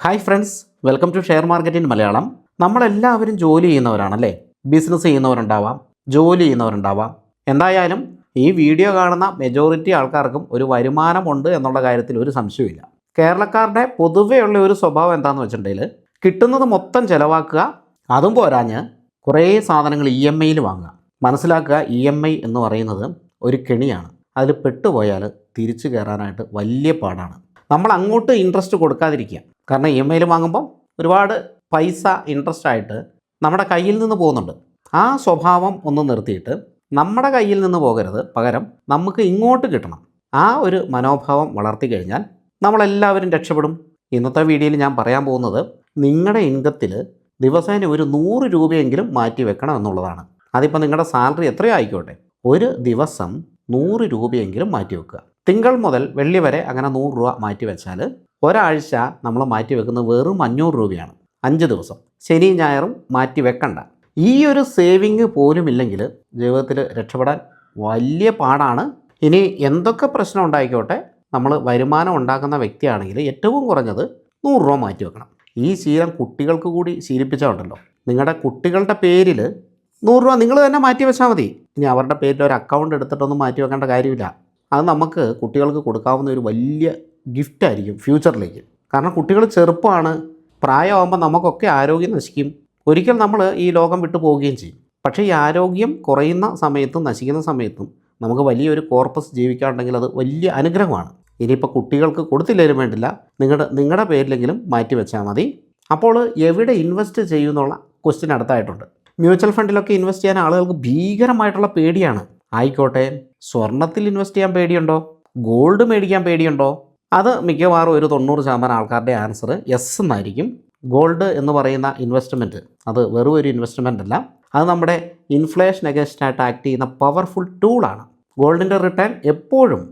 Hi friends, welcome to share market in Malayalam. നമ്മളെല്ലാവരും ജോലി ചെയ്യുന്നവരാണല്ലേ. Business ചെയ്യുന്നവരുണ്ടാവാം, ജോലി ചെയ്യുന്നവരുണ്ടാവാം. എന്തായാലും ഈ വീഡിയോ കാണുന്ന മെജോറിറ്റി ആൾക്കാർക്കും ഒരു വരുമാനമുണ്ട് എന്നുള്ള കാര്യത്തിൽ ഒരു സംശയമില്ല. കേരളക്കാരുടെ പൊതുവെയുള്ള ഒരു സ്വഭാവം എന്താണെന്ന് വെച്ചിട്ടുണ്ടെങ്കിൽ കിട്ടുന്നത് മൊത്തം ചിലവാക്കുക, അതും പോരാഞ്ഞ് കുറേ സാധനങ്ങൾ EMIയിൽ വാങ്ങുക. മനസ്സിലാക്കുക, EMI എന്ന് പറയുന്നത് ഒരു കെണിയാണ്. അതിൽ പെട്ടുപോയാൽ തിരിച്ചു കയറാനായിട്ട് വലിയ പാടാണ്. നമ്മൾ അങ്ങോട്ട് ഇൻട്രസ്റ്റ് കൊടുക്കാതിരിക്കുക. കാരണം EMIയിൽ വാങ്ങുമ്പം ഒരുപാട് പൈസ ഇൻട്രസ്റ്റ് ആയിട്ട് നമ്മുടെ കയ്യിൽ നിന്ന് പോകുന്നുണ്ട്. ആ സ്വഭാവം ഒന്ന് നിർത്തിയിട്ട് നമ്മുടെ കയ്യിൽ നിന്ന് പോകരുത്, പകരം നമുക്ക് ഇങ്ങോട്ട് കിട്ടണം. ആ ഒരു മനോഭാവം വളർത്തി കഴിഞ്ഞാൽ നമ്മളെല്ലാവരും രക്ഷപ്പെടും. ഇന്നത്തെ വീഡിയോയിൽ ഞാൻ പറയാൻ പോകുന്നത് നിങ്ങളുടെ ഇൻകത്തിൽ ദിവസേന ഒരു 100 രൂപയെങ്കിലും മാറ്റി വെക്കണം എന്നുള്ളതാണ്. അതിപ്പോൾ നിങ്ങളുടെ സാലറി എത്രയോ ആയിക്കോട്ടെ, ഒരു ദിവസം 100 രൂപയെങ്കിലും മാറ്റി വെക്കുക. തിങ്കൾ മുതൽ വെള്ളി വരെ അങ്ങനെ 100 രൂപ മാറ്റി വെച്ചാൽ ഒരാഴ്ച നമ്മൾ മാറ്റി വെക്കുന്നത് വെറും 500 രൂപയാണ്. 5 ദിവസം ശനിയും ഞായറും മാറ്റി വെക്കണ്ട. ഈ ഒരു സേവിങ് പോലും ഇല്ലെങ്കിൽ ജീവിതത്തിൽ രക്ഷപ്പെടാൻ വലിയ പാടാണ്. ഇനി എന്തൊക്കെ പ്രശ്നം ഉണ്ടായിക്കോട്ടെ, നമ്മൾ വരുമാനം ഉണ്ടാക്കുന്ന വ്യക്തിയാണെങ്കിൽ ഏറ്റവും കുറഞ്ഞത് 100 രൂപ മാറ്റി വെക്കണം. ഈ ശീലം കുട്ടികൾക്ക് കൂടി ശീലിപ്പിച്ചാലുണ്ടല്ലോ, നിങ്ങളുടെ കുട്ടികളുടെ പേരിൽ 100 രൂപ നിങ്ങൾ തന്നെ മാറ്റി വെച്ചാൽ മതി. ഇനി അവരുടെ പേരിൽ ഒരു അക്കൗണ്ട് എടുത്തിട്ടൊന്നും മാറ്റി വെക്കേണ്ട കാര്യമില്ല. അത് നമുക്ക് കുട്ടികൾക്ക് കൊടുക്കാവുന്ന ഒരു വലിയ ഗിഫ്റ്റായിരിക്കും ഫ്യൂച്ചറിലേക്ക്. കാരണം കുട്ടികൾ ചെറുപ്പമാണ്, പ്രായമാകുമ്പോൾ നമുക്കൊക്കെ ആരോഗ്യം നശിക്കും. ഒരിക്കൽ നമ്മൾ ഈ ലോകം വിട്ടു പോവുകയും ചെയ്യും. പക്ഷേ ഈ ആരോഗ്യം കുറയുന്ന സമയത്തും നശിക്കുന്ന സമയത്തും നമുക്ക് വലിയൊരു കോർപ്പസ് ജീവിക്കാനുണ്ടെങ്കിൽ അത് വലിയ അനുഗ്രഹമാണ്. ഇനിയിപ്പോൾ കുട്ടികൾക്ക് കൊടുത്തില്ലെങ്കിലും വേണ്ടില്ല, നിങ്ങളുടെ പേരിലെങ്കിലും മാറ്റി വെച്ചാൽ മതി. അപ്പോൾ എവിടെ ഇൻവെസ്റ്റ് ചെയ്യുമെന്നുള്ള ക്വസ്റ്റ്യൻ അടുത്തായിട്ടുണ്ട്. മ്യൂച്വൽ ഫണ്ടിലൊക്കെ ഇൻവെസ്റ്റ് ചെയ്യാൻ ആളുകൾക്ക് ഭീകരമായിട്ടുള്ള പേടിയാണ്. ആയിക്കോട്ടെ, സ്വർണത്തിൽ ഇൻവെസ്റ്റ് ചെയ്യാൻ പേടിയുണ്ടോ? ഗോൾഡ് മേടിക്കാൻ പേടിയുണ്ടോ? അത് മിക്കവാറും ഒരു 90% ആൾക്കാരുടെ ആൻസർ യെസ് എന്നായിരിക്കും. ഗോൾഡ് എന്ന് പറയുന്ന ഇൻവെസ്റ്റ്മെൻറ്റ് അത് വെറും ഒരു ഇൻവെസ്റ്റ്മെൻ്റ് അല്ല, അത് നമ്മുടെ ഇൻഫ്ലേഷൻ അഗേൻസ്റ്റായിട്ട് ആക്ട് ചെയ്യുന്ന പവർഫുൾ ടൂളാണ്. ഗോൾഡിൻ്റെ റിട്ടേൺ എപ്പോഴും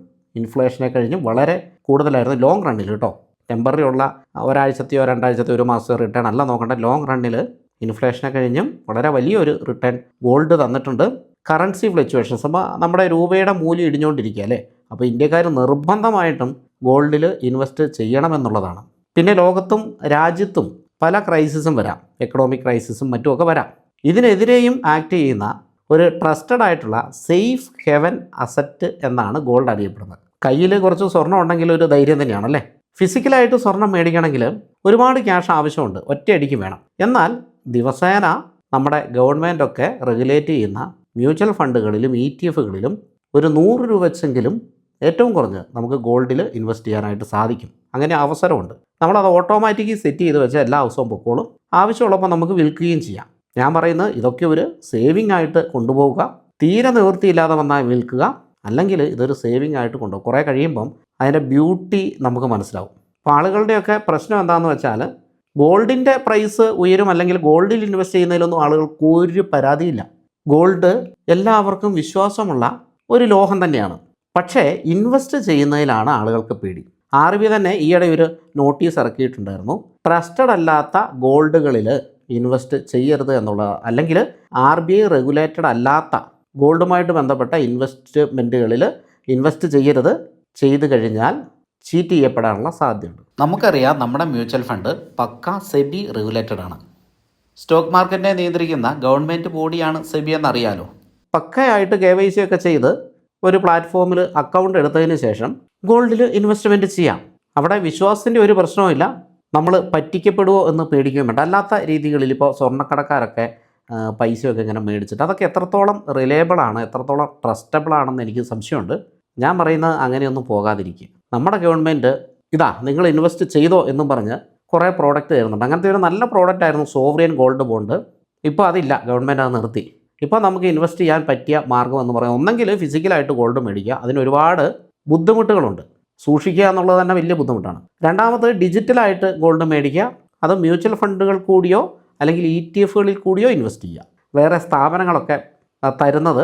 ഇൻഫ്ലേഷനെ കഴിഞ്ഞ് വളരെ കൂടുതലായിരുന്നു ലോങ് റണ്ണിൽ കേട്ടോ. ടെമ്പററി ഉള്ള ഒരാഴ്ചത്തെയോ 2 ആഴ്ചത്തെയോ 1 മാസത്തെയോ റിട്ടേൺ അല്ല നോക്കേണ്ട. ലോങ് റണ്ണിൽ ഇൻഫ്ലേഷനെ കഴിഞ്ഞും വളരെ വലിയൊരു റിട്ടേൺ ഗോൾഡ് തന്നിട്ടുണ്ട്. കറൻസി ഫ്ലക്ച്വേഷൻസ്, അപ്പോൾ നമ്മുടെ രൂപയുടെ മൂല്യം ഇടിഞ്ഞുകൊണ്ടിരിക്കുക അല്ലേ. അപ്പോൾ ഇന്ത്യക്കാർ നിർബന്ധമായിട്ടും ഗോൾഡിൽ ഇൻവെസ്റ്റ് ചെയ്യണമെന്നുള്ളതാണ്. പിന്നെ ലോകത്തും രാജ്യത്തും പല ക്രൈസിസും വരാം, എക്കണോമിക് ക്രൈസിസും മറ്റുമൊക്കെ വരാം. ഇതിനെതിരെയും ആക്ട് ചെയ്യുന്ന ഒരു ട്രസ്റ്റഡ് ആയിട്ടുള്ള സേഫ് ഹെവൻ അസറ്റ് എന്നാണ് ഗോൾഡ് അറിയപ്പെടുന്നത്. കയ്യിൽ കുറച്ച് സ്വർണ്ണം ഉണ്ടെങ്കിൽ ഒരു ധൈര്യം തന്നെയാണല്ലേ. ഫിസിക്കലായിട്ട് സ്വർണം മേടിക്കണമെങ്കിൽ ഒരുപാട് ക്യാഷ് ആവശ്യമുണ്ട്, ഒറ്റയടിക്ക് വേണം. എന്നാൽ ദിവസേന നമ്മുടെ ഗവൺമെൻറ്റൊക്കെ റെഗുലേറ്റ് ചെയ്യുന്ന മ്യൂച്വൽ ഫണ്ടുകളിലും ETF-കളിലും ഒരു 100 രൂപ വെച്ചെങ്കിലും ഏറ്റവും കുറഞ്ഞ് നമുക്ക് ഗോൾഡിൽ ഇൻവെസ്റ്റ് ചെയ്യാനായിട്ട് സാധിക്കും. അങ്ങനെ അവസരമുണ്ട്. നമ്മളത് ഓട്ടോമാറ്റിക്കലി സെറ്റ് ചെയ്ത് വെച്ചാൽ എല്ലാ ദിവസവും പൊക്കോളും. ആവശ്യമുള്ളപ്പോൾ നമുക്ക് വിൽക്കുകയും ചെയ്യാം. ഞാൻ പറയുന്നത് ഇതൊക്കെ ഒരു സേവിങ് ആയിട്ട് കൊണ്ടുപോവുക. തീരെ നിവൃത്തിയില്ലാതെ വന്നാൽ വിൽക്കുക, അല്ലെങ്കിൽ ഇതൊരു സേവിങ് ആയിട്ട് കൊണ്ടുപോകും. കുറേ കഴിയുമ്പം അതിൻ്റെ ബ്യൂട്ടി നമുക്ക് മനസ്സിലാവും. അപ്പോൾ ആളുകളുടെയൊക്കെ പ്രശ്നം എന്താണെന്ന് വെച്ചാൽ ഗോൾഡിൻ്റെ പ്രൈസ് ഉയരും, അല്ലെങ്കിൽ ഗോൾഡിൽ ഇൻവെസ്റ്റ് ചെയ്യുന്നതിലൊന്നും ആളുകൾക്ക് ഒരു പരാതിയില്ല. ഗോൾഡ് എല്ലാവർക്കും വിശ്വാസമുള്ള ഒരു ലോഹം തന്നെയാണ്. പക്ഷേ ഇൻവെസ്റ്റ് ചെയ്യുന്നതിലാണ് ആളുകൾക്ക് പേടി. RBI തന്നെ ഈയിടെ ഒരു നോട്ടീസ് ഇറക്കിയിട്ടുണ്ടായിരുന്നു, ട്രസ്റ്റഡ് അല്ലാത്ത ഗോൾഡുകളിൽ ഇൻവെസ്റ്റ് ചെയ്യരുത് എന്നുള്ളത്. അല്ലെങ്കിൽ RBI റെഗുലേറ്റഡ് അല്ലാത്ത ഗോൾഡുമായിട്ട് ബന്ധപ്പെട്ട ഇൻവെസ്റ്റ്മെൻറ്റുകളിൽ ഇൻവെസ്റ്റ് ചെയ്യരുത്. ചെയ്തു കഴിഞ്ഞാൽ ചീറ്റ് ചെയ്യപ്പെടാനുള്ള സാധ്യതയുണ്ട്. നമുക്കറിയാം, നമ്മുടെ മ്യൂച്വൽ ഫണ്ട് പക്ക സെബി റെഗുലേറ്റഡ് ആണ്. സ്റ്റോക്ക് മാർക്കറ്റിനെ നിയന്ത്രിക്കുന്ന ഗവൺമെൻറ് ബോഡിയാണ് സെബി എന്നറിയാലോ. പക്കയായിട്ട് KYC ഒക്കെ ചെയ്ത് ഒരു പ്ലാറ്റ്ഫോമിൽ അക്കൗണ്ട് എടുത്തതിന് ശേഷം ഗോൾഡിൽ ഇൻവെസ്റ്റ്മെൻറ്റ് ചെയ്യാം. അവിടെ വിശ്വാസത്തിൻ്റെ ഒരു പ്രശ്നവുമില്ല. നമ്മൾ പറ്റിക്കപ്പെടുമോ എന്ന് പേടിക്കുകയും വേണ്ട. അല്ലാത്ത രീതികളിൽ ഇപ്പോൾ സ്വർണ്ണക്കടക്കാരൊക്കെ പൈസയൊക്കെ ഇങ്ങനെ മേടിച്ചിട്ട് അതൊക്കെ എത്രത്തോളം റിലയബിളാണ്, എത്രത്തോളം ട്രസ്റ്റബിൾ ആണെന്ന് എനിക്ക് സംശയമുണ്ട്. ഞാൻ പറയുന്നത് അങ്ങനെയൊന്നും പോകാതിരിക്കുക. നമ്മുടെ ഗവൺമെൻറ് ഇതാ നിങ്ങൾ ഇൻവെസ്റ്റ് ചെയ്തോ എന്നും പറഞ്ഞ് കുറേ പ്രോഡക്റ്റ് തരുന്നുണ്ട്. അങ്ങനത്തെ ഒരു നല്ല പ്രോഡക്റ്റ് ആയിരുന്നു സോവറിയൻ ഗോൾഡ് ബോണ്ട്. ഇപ്പോൾ അതില്ല, ഗവൺമെൻറ് അത് നിർത്തി. ഇപ്പോൾ നമുക്ക് ഇൻവെസ്റ്റ് ചെയ്യാൻ പറ്റിയ മാർഗ്ഗം എന്ന് പറയുന്നത് ഒന്നെങ്കിൽ ഫിസിക്കലായിട്ട് ഗോൾഡ് മേടിക്കുക, അതിനൊരുപാട് ബുദ്ധിമുട്ടുകളുണ്ട്. സൂക്ഷിക്കുക എന്നുള്ളത് തന്നെ വലിയ ബുദ്ധിമുട്ടാണ്. രണ്ടാമത് ഡിജിറ്റലായിട്ട് ഗോൾഡ് മേടിക്കുക, അത് മ്യൂച്വൽ ഫണ്ടുകൾ കൂടിയോ അല്ലെങ്കിൽ ETF-കളിൽ കൂടിയോ ഇൻവെസ്റ്റ് ചെയ്യുക. വേറെ സ്ഥാപനങ്ങളൊക്കെ തരുന്നത്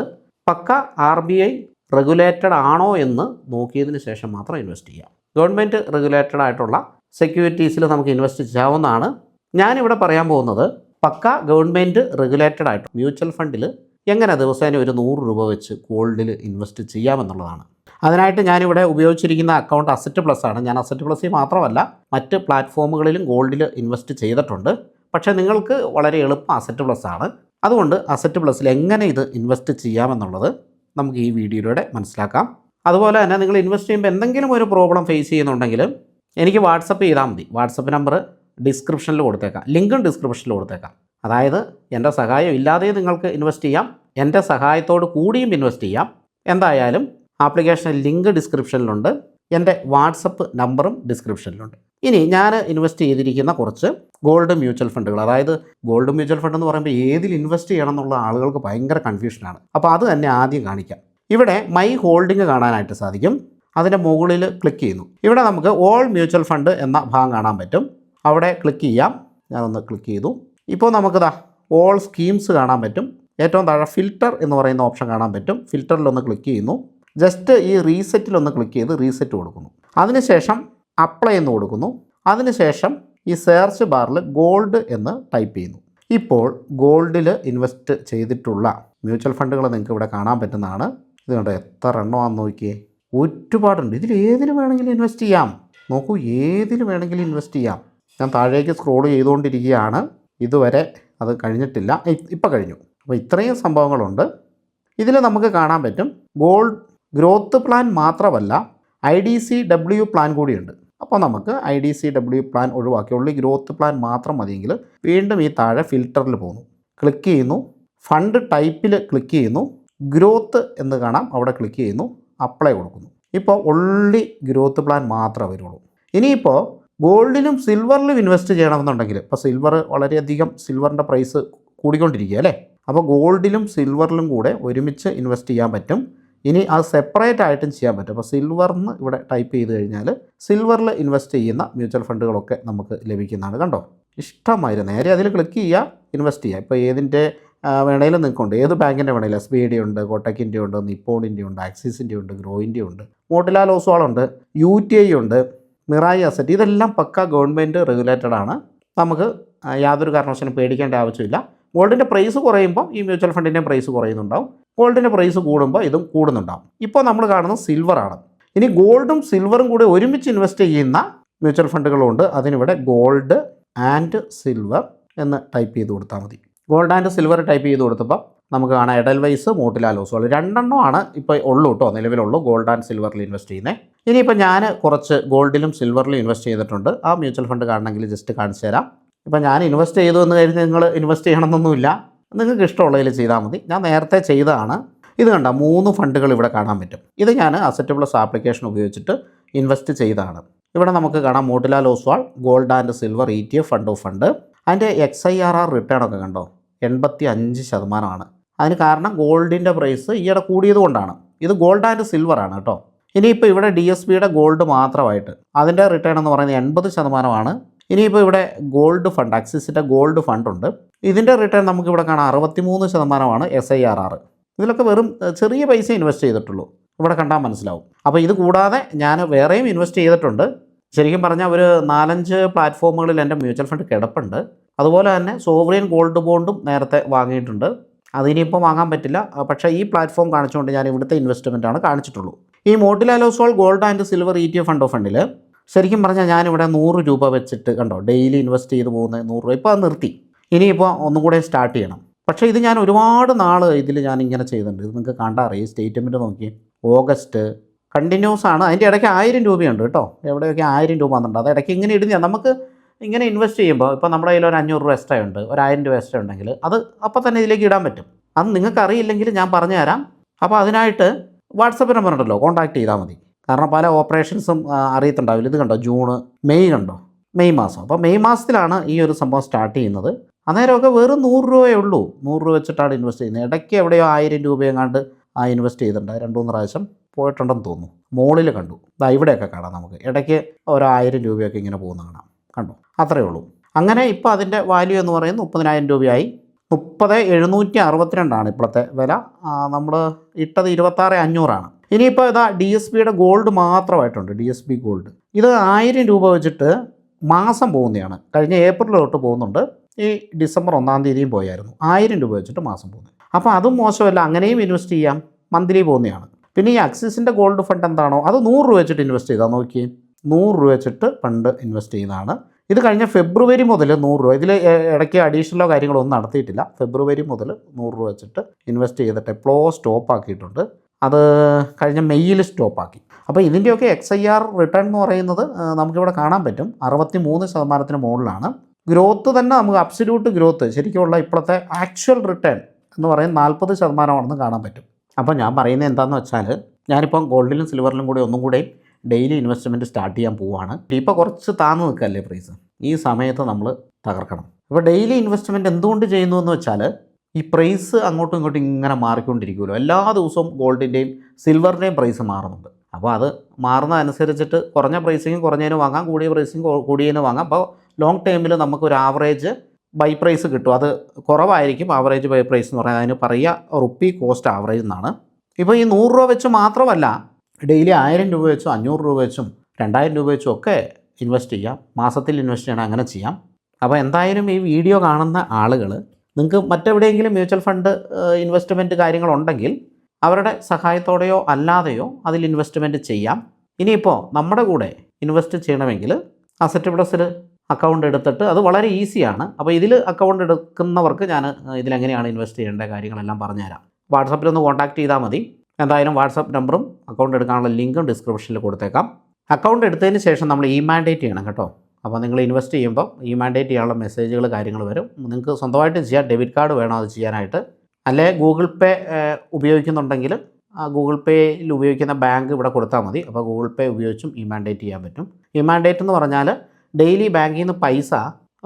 പക്ക RBI റെഗുലേറ്റഡ് ആണോ എന്ന് നോക്കിയതിന് ശേഷം മാത്രം ഇൻവെസ്റ്റ് ചെയ്യുക. ഗവൺമെൻറ് റെഗുലേറ്റഡ് ആയിട്ടുള്ള സെക്യൂരിറ്റീസിൽ നമുക്ക് ഇൻവെസ്റ്റ് ചെയ്യാവുന്നതാണ്. ഞാനിവിടെ പറയാൻ പോകുന്നത് പക്ക ഗവൺമെൻറ് റെഗുലേറ്റഡ് ആയിട്ട് മ്യൂച്വൽ ഫണ്ടിൽ എങ്ങനെ ദിവസേന ഒരു 100 രൂപ വെച്ച് ഗോൾഡിൽ ഇൻവെസ്റ്റ് ചെയ്യാമെന്നുള്ളതാണ്. അതിനായിട്ട് ഞാനിവിടെ ഉപയോഗിച്ചിരിക്കുന്ന അക്കൗണ്ട് അസറ്റ് പ്ലസ് ആണ്. ഞാൻ അസറ്റ് പ്ലസ്സിൽ മാത്രമല്ല മറ്റ് പ്ലാറ്റ്ഫോമുകളിലും ഗോൾഡിൽ ഇൻവെസ്റ്റ് ചെയ്തിട്ടുണ്ട്. പക്ഷേ നിങ്ങൾക്ക് വളരെ എളുപ്പം അസറ്റ് പ്ലസ് ആണ്. അതുകൊണ്ട് അസറ്റ് പ്ലസ്സിൽ എങ്ങനെ ഇത് ഇൻവെസ്റ്റ് ചെയ്യാമെന്നുള്ളത് നമുക്ക് ഈ വീഡിയോയിലൂടെ മനസ്സിലാക്കാം. അതുപോലെ തന്നെ നിങ്ങൾ ഇൻവെസ്റ്റ് ചെയ്യുമ്പോൾ എന്തെങ്കിലും ഒരു പ്രോബ്ലം ഫേസ് ചെയ്യുന്നുണ്ടെങ്കിൽ എനിക്ക് വാട്സപ്പ് ചെയ്താൽ മതി. വാട്സപ്പ് നമ്പർ ഡിസ്ക്രിപ്ഷനിൽ കൊടുത്തേക്കാം, ലിങ്കും ഡിസ്ക്രിപ്ഷനിൽ കൊടുത്തേക്കാം. അതായത് എൻ്റെ സഹായം ഇല്ലാതെ നിങ്ങൾക്ക് ഇൻവെസ്റ്റ് ചെയ്യാം, എൻ്റെ സഹായത്തോട് കൂടിയും ഇൻവെസ്റ്റ് ചെയ്യാം. എന്തായാലും ആപ്ലിക്കേഷൻ ലിങ്ക് ഡിസ്ക്രിപ്ഷനിലുണ്ട്, എൻ്റെ വാട്സപ്പ് നമ്പറും ഡിസ്ക്രിപ്ഷനിലുണ്ട്. ഇനി ഞാൻ ഇൻവെസ്റ്റ് ചെയ്തിരിക്കുന്ന കുറച്ച് ഗോൾഡ് മ്യൂച്വൽ ഫണ്ടുകൾ, അതായത് ഗോൾഡ് മ്യൂച്വൽ ഫണ്ട് എന്ന് പറയുമ്പോൾ ഏതിൽ ഇൻവെസ്റ്റ് ചെയ്യണം എന്നുള്ള ആളുകൾക്ക് ഭയങ്കര കൺഫ്യൂഷനാണ്. അപ്പോൾ അത് തന്നെ ആദ്യം കാണിക്കാം. ഇവിടെ മൈ ഹോൾഡിംഗ് കാണാനായിട്ട് സാധിക്കും. അതിൻ്റെ മുകളിൽ ക്ലിക്ക് ചെയ്യുന്നു. ഇവിടെ നമുക്ക് ഓൾ മ്യൂച്വൽ ഫണ്ട് എന്ന ഭാഗം കാണാൻ പറ്റും. അവിടെ ക്ലിക്ക് ചെയ്യാം. ഞാനൊന്ന് ക്ലിക്ക് ചെയ്തു. ഇപ്പോൾ നമുക്കിതാ ഓൾ സ്കീംസ് കാണാൻ പറ്റും. ഏറ്റവും താഴെ ഫിൽറ്റർ എന്ന് പറയുന്ന ഓപ്ഷൻ കാണാൻ പറ്റും. ഫിൽറ്ററിലൊന്ന് ക്ലിക്ക് ചെയ്യുന്നു. ജസ്റ്റ് ഈ റീസെറ്റിലൊന്ന് ക്ലിക്ക് ചെയ്ത് റീസെറ്റ് കൊടുക്കുന്നു. അതിനുശേഷം അപ്ലൈ എന്ന് കൊടുക്കുന്നു. അതിനുശേഷം ഈ സെർച്ച് ബാറിൽ ഗോൾഡ് എന്ന് ടൈപ്പ് ചെയ്യുന്നു. ഇപ്പോൾ ഗോൾഡിൽ ഇൻവെസ്റ്റ് ചെയ്തിട്ടുള്ള മ്യൂച്വൽ ഫണ്ടുകൾ നിങ്ങൾക്ക് ഇവിടെ കാണാൻ പറ്റുന്നതാണ്. ഇത് കണ്ടോ, എത്ര എണ്ണമാണെന്ന് നോക്കിയേ, ഒരുപാടുണ്ട്. ഇതിൽ ഏതിൽ വേണമെങ്കിലും ഇൻവെസ്റ്റ് ചെയ്യാം. നോക്കൂ, ഏതിൽ വേണമെങ്കിലും ഇൻവെസ്റ്റ് ചെയ്യാം. ഞാൻ താഴേക്ക് സ്ക്രോൾ ചെയ്തുകൊണ്ടിരിക്കുകയാണ്. ഇതുവരെ അത് കഴിഞ്ഞിട്ടില്ല, ഇപ്പം കഴിഞ്ഞു. അപ്പോൾ ഇത്രയും സംഭവങ്ങളുണ്ട്. ഇതിൽ നമുക്ക് കാണാൻ പറ്റും ഗോൾഡ് ഗ്രോത്ത് പ്ലാൻ മാത്രമല്ല IDCW പ്ലാൻ കൂടിയുണ്ട്. അപ്പോൾ നമുക്ക് IDCW പ്ലാൻ ഒഴിവാക്കി ഉള്ളി ഗ്രോത്ത് പ്ലാൻ മാത്രം മതിയെങ്കിൽ വീണ്ടും ഈ താഴെ ഫിൽറ്ററിൽ പോകുന്നു, ക്ലിക്ക് ചെയ്യുന്നു, ഫണ്ട് ടൈപ്പിൽ ക്ലിക്ക് ചെയ്യുന്നു, ഗ്രോത്ത് എന്ന് കാണാം, അവിടെ ക്ലിക്ക് ചെയ്യുന്നു, അപ്ലൈ കൊടുക്കുന്നു. ഇപ്പോൾ ഉള്ളി ഗ്രോത്ത് പ്ലാൻ മാത്രമേ വരുള്ളൂ. ഇനിയിപ്പോൾ ഗോൾഡിലും സിൽവറിലും ഇൻവെസ്റ്റ് ചെയ്യണമെന്നുണ്ടെങ്കിൽ, ഇപ്പോൾ സിൽവർ വളരെയധികം സിൽവറിൻ്റെ പ്രൈസ് കൂടിക്കൊണ്ടിരിക്കുക അല്ലേ, അപ്പോൾ ഗോൾഡിലും സിൽവറിലും കൂടെ ഒരുമിച്ച് ഇൻവെസ്റ്റ് ചെയ്യാൻ പറ്റും. ഇനി അത് സെപ്പറേറ്റ് ആയിട്ടും ചെയ്യാൻ പറ്റും. അപ്പോൾ സിൽവറിന് ഇവിടെ ടൈപ്പ് ചെയ്ത് കഴിഞ്ഞാൽ സിൽവറിൽ ഇൻവെസ്റ്റ് ചെയ്യുന്ന മ്യൂച്വൽ ഫണ്ടുകളൊക്കെ നമുക്ക് ലഭിക്കുന്നതാണ്. കണ്ടോ, ഇഷ്ടമായിരുന്നു. നേരെ അതിൽ ക്ലിക്ക് ചെയ്യുക, ഇൻവെസ്റ്റ് ചെയ്യുക. ഇപ്പോൾ ഏതിൻ്റെ വേണേലും നിൽക്കുന്നുണ്ട്, ഏത് ബാങ്കിൻ്റെ വേണേലും, SBI ഉണ്ട്, കോട്ടക്കിൻ്റെ ഉണ്ട്, നിപ്പോണിൻ്റെ ഉണ്ട്, ആക്സിസിൻ്റെ ഉണ്ട്, ഗ്രോയിൻ്റെ ഉണ്ട്, മോട്ടിലാൽ ഓസ്വാൾ ഉണ്ട്, UTI ഉണ്ട്, മിറായി അസറ്റ്. ഇതെല്ലാം പക്ക ഗവൺമെൻറ് റെഗുലേറ്റഡ് ആണ്. നമുക്ക് യാതൊരു കാരണവശാലും പേടിക്കേണ്ട ആവശ്യമില്ല. ഗോൾഡിൻ്റെ പ്രൈസ് കുറയുമ്പോൾ ഈ മ്യൂച്വൽ ഫണ്ടിൻ്റെ പ്രൈസ് കുറയുന്നുണ്ടാവും, ഗോൾഡിൻ്റെ പ്രൈസ് കൂടുമ്പോൾ ഇതും കൂടുന്നുണ്ടാവും. ഇപ്പോൾ നമ്മൾ കാണുന്നത് സിൽവറാണ്. ഇനി ഗോൾഡും സിൽവറും കൂടി ഒരുമിച്ച് ഇൻവെസ്റ്റ് ചെയ്യുന്ന മ്യൂച്വൽ ഫണ്ടുകളുണ്ട്. അതിനിവിടെ ഗോൾഡ് ആൻഡ് സിൽവർ എന്ന് ടൈപ്പ് ചെയ്ത് കൊടുത്താൽ മതി. ഗോൾഡ് ആൻഡ് സിൽവർ ടൈപ്പ് ചെയ്ത് കൊടുത്തപ്പോൾ നമുക്ക് കാണാം എഡൽവൈസ്, മോട്ടിലാൽ ഓസ്വാൾ രണ്ടെണ്ണമാണ് ഇപ്പോൾ ഉള്ളൂ കേട്ടോ, നിലവിലുള്ളൂ ഗോൾഡ് ആൻഡ് സിൽവറിൽ ഇൻവെസ്റ്റ് ചെയ്യുന്നത്. ഇനിയിപ്പോൾ ഞാൻ കുറച്ച് ഗോൾഡിലും സിൽവറിലും ഇൻവെസ്റ്റ് ചെയ്തിട്ടുണ്ട്. ആ മ്യൂച്വൽ ഫണ്ട് കാണണമെങ്കിൽ ജസ്റ്റ് കാണിച്ചു തരാം. ഇപ്പം ഞാൻ ഇൻവെസ്റ്റ് ചെയ്തു എന്ന് കരുതി നിങ്ങൾ ഇൻവെസ്റ്റ് ചെയ്യണമെന്നൊന്നുമില്ല, നിങ്ങൾക്ക് ഇഷ്ടമുള്ളതിൽ ചെയ്താൽ മതി. ഞാൻ നേരത്തെ ചെയ്തതാണ്. ഇത് കണ്ട 3 ഫണ്ടുകൾ ഇവിടെ കാണാൻ പറ്റും. ഇത് ഞാൻ അസറ്റ് പ്ലസ് ആപ്ലിക്കേഷൻ ഉപയോഗിച്ചിട്ട് ഇൻവെസ്റ്റ് ചെയ്തതാണ്. ഇവിടെ നമുക്ക് കാണാം Motilal Oswald gold and silver ETF fund of fund. അതിൻ്റെ XIRR റിട്ടേൺ ഒക്കെ കണ്ടോ, 85%. അതിന് കാരണം ഗോൾഡിൻ്റെ പ്രൈസ് ഈയിടെ കൂടിയത് കൊണ്ടാണ്. ഇത് ഗോൾഡ് ആൻഡ് സിൽവർ ആണ് കേട്ടോ. ഇനിയിപ്പോൾ ഇവിടെ DSBയുടെ ഗോൾഡ് മാത്രമായിട്ട് അതിൻ്റെ റിട്ടേൺ എന്ന് പറയുന്നത് 80%. ഇനിയിപ്പോൾ ഇവിടെ ഗോൾഡ് ഫണ്ട്, ആക്സിസിൻ്റെ ഗോൾഡ് ഫണ്ടുണ്ട്. ഇതിൻ്റെ റിട്ടേൺ നമുക്കിവിടെ കാണാം 63% SIRR. ഇതിലൊക്കെ വെറും ചെറിയ പൈസ ഇൻവെസ്റ്റ് ചെയ്തിട്ടുള്ളൂ, ഇവിടെ കണ്ടാൽ മനസ്സിലാവും. അപ്പോൾ ഇത് കൂടാതെ ഞാൻ വേറെയും ഇൻവെസ്റ്റ് ചെയ്തിട്ടുണ്ട്. ശരിക്കും പറഞ്ഞാൽ ഒരു 4-5 പ്ലാറ്റ്ഫോമുകളിൽ എൻ്റെ മ്യൂച്വൽ ഫണ്ട് കിടപ്പുണ്ട്. അതുപോലെ തന്നെ സോവറിയൻ ഗോൾഡ് ബോണ്ടും നേരത്തെ വാങ്ങിയിട്ടുണ്ട്. അതിനിപ്പോൾ വാങ്ങാൻ പറ്റില്ല, പക്ഷേ ഈ പ്ലാറ്റ്ഫോം കാണിച്ചുകൊണ്ട് ഞാൻ ഇവിടുത്തെ ഇൻവെസ്റ്റ്മെൻറ്റാണ് കാണിച്ചിട്ടുള്ളൂ. ഈ Motilal Oswald gold and silver ETF fund of ഫണ്ടിൽ ശരിക്കും പറഞ്ഞാൽ ഞാനിവിടെ 100 രൂപ വെച്ചിട്ട് കണ്ടോ ഡെയിലി ഇൻവെസ്റ്റ് ചെയ്ത് പോകുന്നത് 100 രൂപ. ഇപ്പോൾ അത് നിർത്തി, ഇനിയിപ്പോൾ ഒന്നും കൂടെ സ്റ്റാർട്ട് ചെയ്യണം. പക്ഷേ ഇത് ഞാൻ ഒരുപാട് നാൾ ഇതിൽ ഞാൻ ഇങ്ങനെ ചെയ്തിട്ടുണ്ട്. ഇത് നിങ്ങൾക്ക് കണ്ടാൽ അറിയാം. സ്റ്റേറ്റ്മെൻറ്റ് നോക്കി, ഓഗസ്റ്റ് കണ്ടിന്യൂസ് ആണ്. അതിൻ്റെ ഇടയ്ക്ക് 1000 രൂപയുണ്ട് കേട്ടോ, എവിടെയൊക്കെ 1000 രൂപ വന്നിട്ടുണ്ട്. അത് ഇടയ്ക്ക് ഇങ്ങനെ ഇടുന്ന നമുക്ക് ഇങ്ങനെ ഇൻവെസ്റ്റ് ചെയ്യുമ്പോൾ ഇപ്പോൾ നമ്മുടെ കയ്യിൽ ഒരു 500 രൂപ എക്സ്ട്രാ ഉണ്ട്, ഒരു 1000 രൂപ എക്സ്ട്രാ ഉണ്ടെങ്കിൽ അത് അപ്പോൾ തന്നെ ഇതിലേക്ക് ഇടാൻ പറ്റും. അത് നിങ്ങൾക്ക് അറിയില്ലെങ്കിൽ ഞാൻ പറഞ്ഞു തരാം. അപ്പോൾ അതിനായിട്ട് വാട്സപ്പ് നമ്പർ ഉണ്ടല്ലോ, കോൺടാക്ട് ചെയ്താൽ മതി. കാരണം പല ഓപ്പറേഷൻസും അറിയത്തുണ്ടാവില്ല. ഇത് കണ്ടോ, ജൂൺ, മെയ് കണ്ടോ, മെയ് മാസം. അപ്പോൾ മെയ് മാസത്തിലാണ് ഈ ഒരു സംഭവം സ്റ്റാർട്ട് ചെയ്യുന്നത്. അന്നേരമൊക്കെ വെറും 100 രൂപയേ ഉള്ളൂ. 100 രൂപ വെച്ചിട്ടാണ് ഇൻവെസ്റ്റ് ചെയ്യുന്നത്. ഇടയ്ക്ക് എവിടെയോ 1000 രൂപയെങ്ങാണ്ട് ഇൻവെസ്റ്റ് ചെയ്തിട്ടുണ്ട്. 2-3 പ്രാവശ്യം പോയിട്ടുണ്ടെന്ന് തോന്നുന്നു. മോളിൽ കണ്ടു, ഇവിടെയൊക്കെ കാണാം. നമുക്ക് ഇടയ്ക്ക് ഒരു 1000 രൂപയൊക്കെ ഇങ്ങനെ പോകുന്ന കാണാം. കണ്ടോ, അത്രയേ ഉള്ളൂ. അങ്ങനെ ഇപ്പോൾ അതിൻ്റെ വാല്യൂ എന്ന് പറയുന്നത് 30,000 രൂപയായി. 30,762 ഇപ്പോഴത്തെ വില. നമ്മൾ ഇട്ടത് 26,500. ഇനിയിപ്പോൾ ഇതാ DSBയുടെ ഗോൾഡ് മാത്രമായിട്ടുണ്ട്. DSB ഗോൾഡ് ഇത് 1000 രൂപ വെച്ചിട്ട് മാസം പോകുന്നതാണ്. കഴിഞ്ഞ ഏപ്രിൽ തൊട്ട് പോകുന്നുണ്ട്. ഈ ഡിസംബർ 1-ാം തീയതിയും പോയായിരുന്നു. 1000 രൂപ വെച്ചിട്ട് മാസം പോകുന്നത്. അപ്പോൾ അതും മോശമല്ല, അങ്ങനെയും ഇൻവെസ്റ്റ് ചെയ്യാം. മന്ത്ലി പോകുന്നതാണ്. പിന്നെ ഈ ആക്സിസിൻ്റെ ഗോൾഡ് ഫണ്ട് എന്താണോ അത് 100 രൂപ വെച്ചിട്ട് ഇൻവെസ്റ്റ് ചെയ്താൽ നോക്കി, 100 രൂപ വെച്ചിട്ട് ഫണ്ട് ഇൻവെസ്റ്റ് ചെയ്യുന്നതാണ്. ഇത് കഴിഞ്ഞ ഫെബ്രുവരി മുതൽ 100 രൂപ, ഇതിൽ ഇടയ്ക്ക് അഡീഷണലോ കാര്യങ്ങളോ ഒന്നും നടത്തിയിട്ടില്ല. ഫെബ്രുവരി മുതൽ 100 രൂപ വെച്ചിട്ട് ഇൻവെസ്റ്റ് ചെയ്തിട്ട് എപ്പോഴോ സ്റ്റോപ്പ് ആക്കിയിട്ടുണ്ട്. അത് കഴിഞ്ഞ മെയ്യിൽ സ്റ്റോപ്പാക്കി. അപ്പോൾ ഇതിൻ്റെയൊക്കെ XIR റിട്ടേൺ എന്ന് പറയുന്നത് നമുക്കിവിടെ കാണാൻ പറ്റും, 63% മുകളിലാണ്. ഗ്രോത്ത് തന്നെ നമുക്ക് അബ്സല്യൂട്ട് ഗ്രോത്ത് ശരിക്കുമുള്ള ഇപ്പോഴത്തെ ആക്ച്വൽ റിട്ടേൺ എന്ന് പറയുന്നത് 40%ആണെന്ന് കാണാൻ പറ്റും. അപ്പോൾ ഞാൻ പറയുന്നത് എന്താണെന്ന് വെച്ചാൽ, ഞാനിപ്പം ഗോൾഡിലും സിൽവറിലും കൂടി ഒന്നും കൂടെ ഡെയിലി ഇൻവെസ്റ്റ്മെൻറ്റ് സ്റ്റാർട്ട് ചെയ്യാൻ പോവുകയാണ്. ഇപ്പോൾ കുറച്ച് താഴ്ന്നു നിൽക്കല്ലേ പ്രൈസ്, ഈ സമയത്ത് നമ്മൾ തകർക്കണം. അപ്പോൾ ഡെയിലി ഇൻവെസ്റ്റ്മെൻറ്റ് എന്തുകൊണ്ട് ചെയ്യുന്നു എന്ന് വെച്ചാൽ, ഈ പ്രൈസ് അങ്ങോട്ടും ഇങ്ങോട്ടും ഇങ്ങനെ മാറിക്കൊണ്ടിരിക്കുമല്ലോ. എല്ലാ ദിവസവും ഗോൾഡിൻ്റെയും സിൽവറിൻ്റെയും പ്രൈസ് മാറുന്നുണ്ട്. അപ്പോൾ അത് മാറുന്നതനുസരിച്ചിട്ട് കുറഞ്ഞ പ്രൈസിങ് കുറഞ്ഞതിന് വാങ്ങാം, കൂടിയ പ്രൈസിങ് കൂടിയതിന് വാങ്ങാം. അപ്പോൾ ലോങ് ടൈമിൽ നമുക്കൊരു ആവറേജ് ബൈ പ്രൈസ് കിട്ടും. അത് കുറവായിരിക്കും ആവറേജ് ബൈ പ്രൈസ് എന്ന് പറയുന്നത്. അതിന് പറയുക റുപ്പി കോസ്റ്റ് ആവറേജ് എന്നാണ്. ഇപ്പോൾ ഈ 100 രൂപ വെച്ച് മാത്രമല്ല, ഡെയിലി 1000 രൂപ വെച്ചും 500 രൂപ വെച്ചും 2000 രൂപ വെച്ചും ഒക്കെ ഇൻവെസ്റ്റ് ചെയ്യാം. മാസത്തിൽ ഇൻവെസ്റ്റ് ചെയ്യണം, അങ്ങനെ ചെയ്യാം. അപ്പോൾ എന്തായാലും ഈ വീഡിയോ കാണുന്ന ആളുകൾ, നിങ്ങൾക്ക് മറ്റെവിടെയെങ്കിലും മ്യൂച്വൽ ഫണ്ട് ഇൻവെസ്റ്റ്മെൻറ്റ് കാര്യങ്ങളുണ്ടെങ്കിൽ അവരുടെ സഹായത്തോടെയോ അല്ലാതെയോ അതിൽ ഇൻവെസ്റ്റ്മെൻറ്റ് ചെയ്യാം. ഇനിയിപ്പോൾ നമ്മുടെ കൂടെ ഇൻവെസ്റ്റ് ചെയ്യണമെങ്കിൽ അസറ്റ് പ്ലസിൽ അക്കൗണ്ട് എടുത്തിട്ട്, അത് വളരെ ഈസിയാണ്. അപ്പോൾ ഇതിൽ അക്കൗണ്ട് എടുക്കുന്നവർക്ക് ഞാൻ ഇതിലെങ്ങനെയാണ് ഇൻവെസ്റ്റ് ചെയ്യേണ്ട കാര്യങ്ങളെല്ലാം പറഞ്ഞുതരാം. വാട്സപ്പിലൊന്ന് കോൺടാക്റ്റ് ചെയ്താൽ മതി. എന്തായാലും വാട്സപ്പ് നമ്പറും അക്കൗണ്ട് എടുക്കാനുള്ള ലിങ്കും ഡിസ്ക്രിപ്ഷനിൽ കൊടുത്തേക്കാം. അക്കൗണ്ട് എടുത്തതിന് ശേഷം നമ്മൾ മാൻഡേറ്റ് ചെയ്യണം കേട്ടോ. അപ്പോൾ നിങ്ങൾ ഇൻവെസ്റ്റ് ചെയ്യുമ്പോൾ മാൻഡേറ്റ് ചെയ്യാനുള്ള മെസ്സേജുകൾ കാര്യങ്ങൾ വരും. നിങ്ങൾക്ക് സ്വന്തമായിട്ട് ചെയ്യാം. ഡെബിറ്റ് കാർഡ് വേണം അത് ചെയ്യാനായിട്ട്. അല്ലെ ഗൂഗിൾ പേ ഉപയോഗിക്കുന്നുണ്ടെങ്കിൽ ആ ഗൂഗിൾ പേയിൽ ഉപയോഗിക്കുന്ന ബാങ്ക് ഇവിടെ കൊടുത്താൽ മതി. അപ്പോൾ ഗൂഗിൾ പേ ഉപയോഗിച്ചും മാൻഡേറ്റ് ചെയ്യാൻ പറ്റും. മാൻഡേറ്റ് എന്ന് പറഞ്ഞാൽ ഡെയിലി ബാങ്കിൽ നിന്ന് പൈസ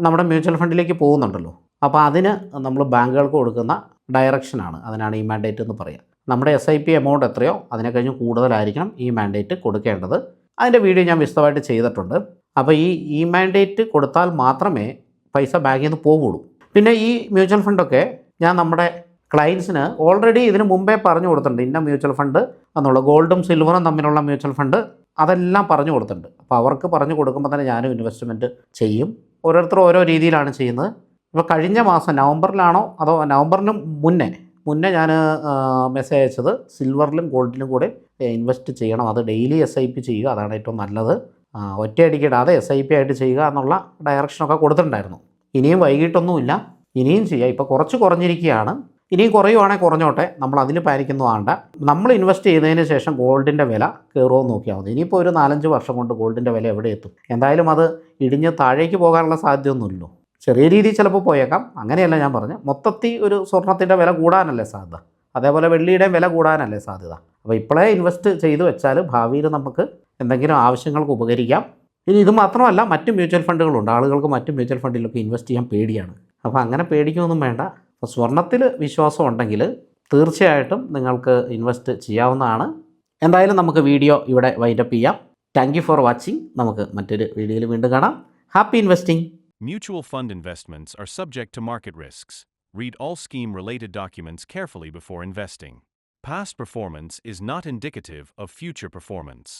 നമ്മുടെ മ്യൂച്വൽ ഫണ്ടിലേക്ക് പോകുന്നുണ്ടല്ലോ. അപ്പോൾ അതിന് നമ്മൾ ബാങ്കുകൾക്ക് കൊടുക്കുന്ന ഡയറക്ഷനാണ്, അതിനാണ് മാൻഡേറ്റ് എന്ന് പറയുക. നമ്മുടെ SIP എമൗണ്ട് എത്രയോ അതിനെ കഴിഞ്ഞ് കൂടുതലായിരിക്കണം മാൻഡേറ്റ് കൊടുക്കേണ്ടത്. അതിൻ്റെ വീഡിയോ ഞാൻ വിശദമായിട്ട് ചെയ്തിട്ടുണ്ട്. അപ്പോൾ ഈ മാൻഡേറ്റ് കൊടുത്താൽ മാത്രമേ പൈസ ബാങ്കിൽ നിന്ന് പോവുള്ളൂ. പിന്നെ ഈ മ്യൂച്വൽ ഫണ്ടൊക്കെ ഞാൻ നമ്മുടെ ക്ലയൻസിന് ഓൾറെഡി ഇതിന് മുമ്പേ പറഞ്ഞു കൊടുത്തിട്ടുണ്ട്. ഇന്ന മ്യൂച്വൽ ഫണ്ട് എന്നുള്ള ഗോൾഡും സിൽവറും തമ്മിലുള്ള മ്യൂച്വൽ ഫണ്ട് അതെല്ലാം പറഞ്ഞു കൊടുത്തിട്ടുണ്ട്. അപ്പോൾ അവർക്ക് പറഞ്ഞു കൊടുക്കുമ്പോൾ തന്നെ ഞാനും ഇൻവെസ്റ്റ്മെൻറ്റ് ചെയ്യും. ഓരോരുത്തരും ഓരോ രീതിയിലാണ് ചെയ്യുന്നത്. ഇപ്പോൾ കഴിഞ്ഞ മാസം നവംബറിലാണോ അതോ നവംബറിന് മുന്നേ ഞാൻ മെസ്സേജ് അയച്ചത് സിൽവറിലും ഗോൾഡിലും കൂടെ ഇൻവെസ്റ്റ് ചെയ്യണം. അത് ഡെയിലി SIP ചെയ്യുക, അതാണ് ഏറ്റവും നല്ലത്. ഒറ്റയടിക്കിടാതെ SIP ആയിട്ട് ചെയ്യുക എന്നുള്ള ഡയറക്ഷനൊക്കെ കൊടുത്തിട്ടുണ്ടായിരുന്നു. ഇനിയും വൈകിട്ടൊന്നുമില്ല, ഇനിയും ചെയ്യുക. ഇപ്പോൾ കുറച്ച് കുറഞ്ഞിരിക്കുകയാണ്. ഇനിയും കുറയുവാണെങ്കിൽ കുറഞ്ഞോട്ടെ, നമ്മൾ അതിൽ പാനിക്കൊന്നും വേണ്ട. നമ്മൾ ഇൻവെസ്റ്റ് ചെയ്തതിന് ശേഷം ഗോൾഡിൻ്റെ വില കയറുമോ എന്ന് നോക്കിയാൽ മതി. ഇനിയിപ്പോൾ ഒരു 4-5 വർഷം കൊണ്ട് ഗോൾഡിൻ്റെ വില എവിടെ എത്തും? എന്തായാലും അത് ഇടിഞ്ഞ് താഴേക്ക് പോകാനുള്ള സാധ്യതയൊന്നുമില്ലല്ലോ. ചെറിയ രീതിയിൽ ചിലപ്പോൾ പോയേക്കാം, അങ്ങനെയല്ല ഞാൻ പറഞ്ഞു. മൊത്തത്തിൽ ഒരു സ്വർണ്ണത്തിൻ്റെ വില കൂടാനല്ലേ സാധ്യത, അതേപോലെ വെള്ളിയുടെയും വില കൂടാനല്ലേ സാധ്യത. അപ്പോൾ ഇപ്പോഴേ ഇൻവെസ്റ്റ് ചെയ്ത് വെച്ചാൽ ഭാവിയിൽ നമുക്ക് എന്തെങ്കിലും ആവശ്യങ്ങൾക്ക് ഉപകരിക്കാം. ഇനി ഇത് മാത്രമല്ല, മറ്റ് മ്യൂച്വൽ ഫണ്ടുകളുണ്ട്. ആളുകൾക്ക് മറ്റ് മ്യൂച്വൽ ഫണ്ടിലൊക്കെ ഇൻവെസ്റ്റ് ചെയ്യാൻ പേടിയാണ്. അപ്പോൾ അങ്ങനെ പേടിക്കൊന്നും വേണ്ട. അപ്പോൾ സ്വർണ്ണത്തിൽ വിശ്വാസം ഉണ്ടെങ്കിൽ തീർച്ചയായിട്ടും നിങ്ങൾക്ക് ഇൻവെസ്റ്റ് ചെയ്യാവുന്നതാണ്. എന്തായാലും നമുക്ക് വീഡിയോ ഇവിടെ വൈൻഡപ്പ് ചെയ്യാം. Thank you for watching. നമുക്ക് മറ്റൊരു വീഡിയോയിൽ വീണ്ടും കാണാം. Happy investing. Mutual fund investments are subject to market risks. Read all scheme-related documents carefully before investing. Past performance is not indicative of future performance.